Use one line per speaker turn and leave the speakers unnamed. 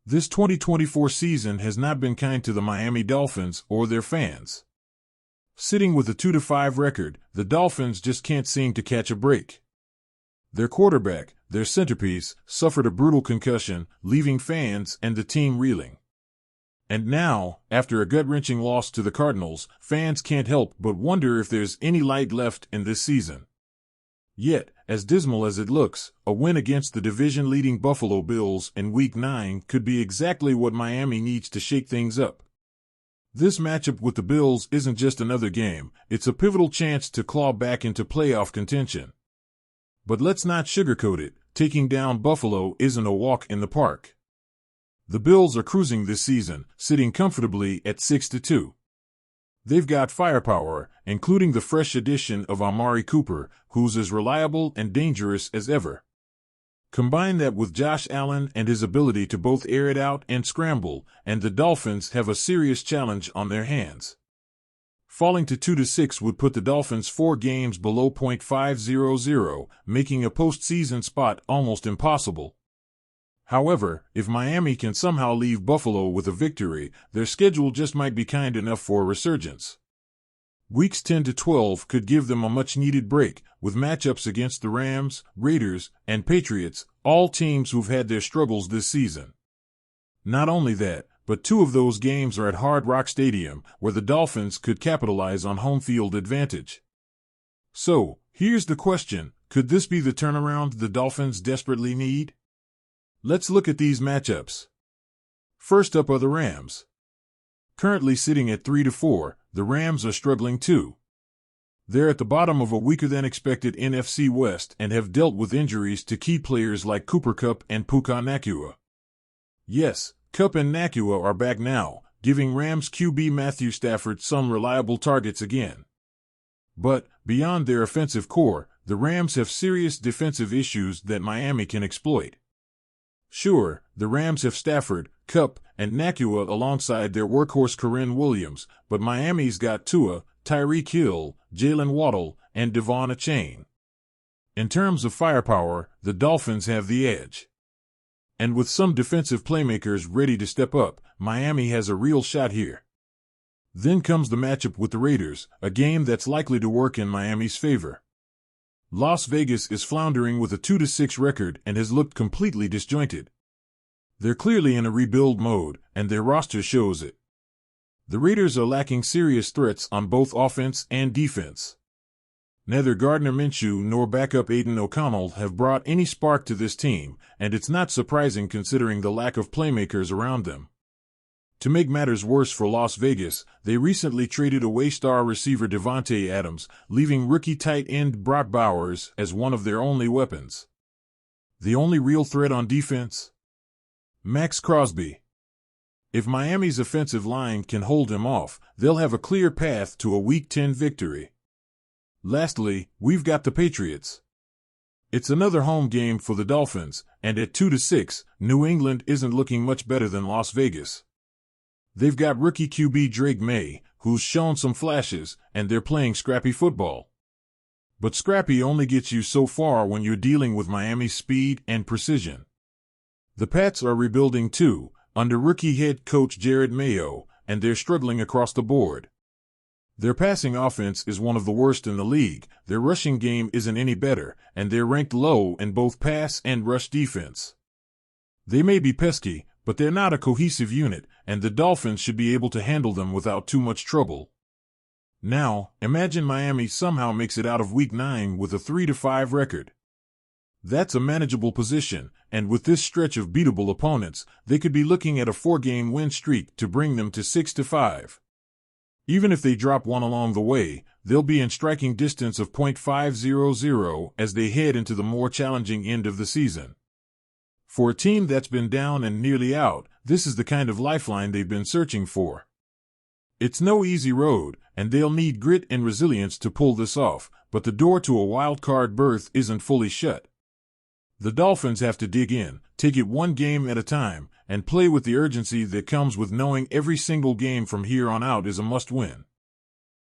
This 2024 season has not been kind to the Miami Dolphins or their fans. Sitting with a 2-5 record, the Dolphins just can't seem to catch a break. Their quarterback, their centerpiece, suffered a brutal concussion, leaving fans and the team reeling. And now, after a gut-wrenching loss to the Cardinals, fans can't help but wonder if there's any light left in this season. Yet, as dismal as it looks, a win against the division-leading Buffalo Bills in Week 9 could be exactly what Miami needs to shake things up. This matchup with the Bills isn't just another game, it's a pivotal chance to claw back into playoff contention. But let's not sugarcoat it, taking down Buffalo isn't a walk in the park. The Bills are cruising this season, sitting comfortably at 6-2. They've got firepower, including the fresh addition of Amari Cooper, who's as reliable and dangerous as ever. Combine that with Josh Allen and his ability to both air it out and scramble, and the Dolphins have a serious challenge on their hands. Falling to 2-6 would put the Dolphins 4 games below .500, making a postseason spot almost impossible. However, if Miami can somehow leave Buffalo with a victory, their schedule just might be kind enough for a resurgence. Weeks 10 to 12 could give them a much-needed break, with matchups against the Rams, Raiders, and Patriots, all teams who've had their struggles this season. Not only that, but 2 of those games are at Hard Rock Stadium, where the Dolphins could capitalize on home field advantage. So, here's the question, could this be the turnaround the Dolphins desperately need? Let's look at these matchups. First up are the Rams. Currently sitting at 3-4, the Rams are struggling too. They're at the bottom of a weaker-than-expected NFC West and have dealt with injuries to key players like Cooper Kupp and Puka Nacua. Yes, Kupp and Nacua are back now, giving Rams QB Matthew Stafford some reliable targets again. But, beyond their offensive core, the Rams have serious defensive issues that Miami can exploit. Sure, the Rams have Stafford, Kupp, and Nacua alongside their workhorse Kyren Williams, but Miami's got Tua, Tyreek Hill, Jalen Waddle, and Devon Achane. In terms of firepower, the Dolphins have the edge. And with some defensive playmakers ready to step up, Miami has a real shot here. Then comes the matchup with the Raiders, a game that's likely to work in Miami's favor. Las Vegas is floundering with a 2-6 record and has looked completely disjointed. They're clearly in a rebuild mode, and their roster shows it. The Raiders are lacking serious threats on both offense and defense. Neither Gardner Minshew nor backup Aiden O'Connell have brought any spark to this team, and it's not surprising considering the lack of playmakers around them. To make matters worse for Las Vegas, they recently traded away star receiver Devontae Adams, leaving rookie tight end Brock Bowers as one of their only weapons. The only real threat on defense? Max Crosby. If Miami's offensive line can hold him off, they'll have a clear path to a Week 10 victory. Lastly, we've got the Patriots. It's another home game for the Dolphins, and at 2-6, New England isn't looking much better than Las Vegas. They've got rookie QB Drake May, who's shown some flashes, and they're playing scrappy football. But scrappy only gets you so far when you're dealing with Miami's speed and precision. The Pats are rebuilding too, under rookie head coach Jared Mayo, and they're struggling across the board. Their passing offense is one of the worst in the league, their rushing game isn't any better, and they're ranked low in both pass and rush defense. They may be pesky, but they're not a cohesive unit, and the Dolphins should be able to handle them without too much trouble. Now, imagine Miami somehow makes it out of Week 9 with a 3-5 record. That's a manageable position, and with this stretch of beatable opponents, they could be looking at a 4-game win streak to bring them to 6-5. Even if they drop one along the way, they'll be in striking distance of .500 as they head into the more challenging end of the season. For a team that's been down and nearly out, this is the kind of lifeline they've been searching for. It's no easy road, and they'll need grit and resilience to pull this off, but the door to a wild-card berth isn't fully shut. The Dolphins have to dig in, take it one game at a time, and play with the urgency that comes with knowing every single game from here on out is a must-win.